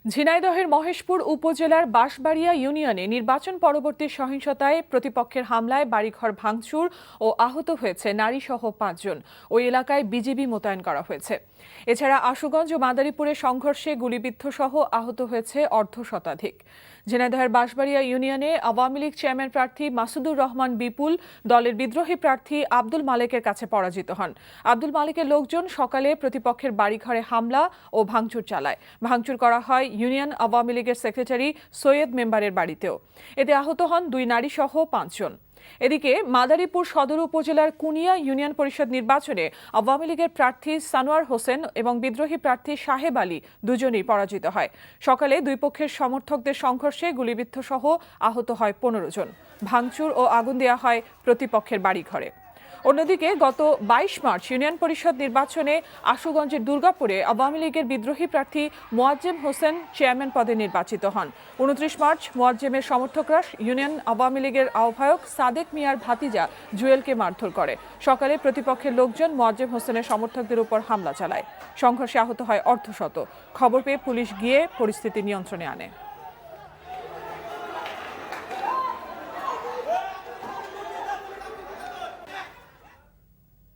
ঝিনাইদহের মহেশপুর উপজেলার বাঁশবাড়িয়া ইউনিয়নে নির্বাচন পরবর্তী সহিংসতায় প্রতিপক্ষের হামলায় বাড়িঘর ভাঙচুর ও আহত হয়েছে নারীসহ ৫ জন। ওই এলাকায় বিজিবি মোতায়েন করা হয়েছে। এছাড়া আশুগঞ্জ ও মাদারীপুরে সংঘর্ষে গুলিবিদ্ধ সহ আহত হয়েছে অর্ধশতাধিক। ঝিনাইদহের বাঁশবাড়িয়া ইউনিয়নে আওয়ামী লীগ চেয়ারম্যান প্রার্থী মাসুদুর রহমান বিপুল দলের বিদ্রোহী প্রার্থী আব্দুল মালেকের কাছে পরাজিত হন। আব্দুল মালেকের লোকজন সকালে প্রতিপক্ষের বাড়িঘরে হামলা ও ভাঙচুর চালায়। ভাঙচুর করা হয় ইউনিয়ন আওয়ামী লীগের সেক্রেটারি সৈয়দ মেম্বারের বাড়িতেও। এতে আহত হন ২ নারী সহ ৫ জন। এদিকে মাদারীপুর সদর উপজেলার কুনিয়া ইউনিয়ন পরিষদ নির্বাচনে আওয়ামী লীগের প্রার্থী সানোয়ার হোসেন এবং বিদ্রোহী প্রার্থী সাহেব আলী দুজনেই পরাজিত হয়। সকালে দুই পক্ষের সমর্থকদের সংঘর্ষে গুলিবিদ্ধ সহ আহত হয় ১৫ জন। ভাঙচুর ও আগুন দেওয়া হয় প্রতিপক্ষের বাড়িঘরে। অন্যদিকে গত ২২ মার্চ ইউনিয়ন পরিষদ নির্বাচনে আশুগঞ্জের দুর্গাপুরে আওয়ামী লীগের বিদ্রোহী প্রার্থী মোয়াজ্জেম হোসেন চেয়ারম্যান পদে নির্বাচিত হন। ২৯ মার্চ মোয়াজ্জেমের সমর্থকরা ইউনিয়ন আওয়ামী লীগের আহ্বায়ক সাদেক মিয়ার ভাতিজা জুয়েলকে মারধর করে। সকালে প্রতিপক্ষের লোকজন মোয়াজ্জেম হোসেনের সমর্থকদের উপর হামলা চালায়। সংঘর্ষে আহত হয় অর্ধশত। খবর পেয়ে পুলিশ গিয়ে পরিস্থিতি নিয়ন্ত্রণে আনে।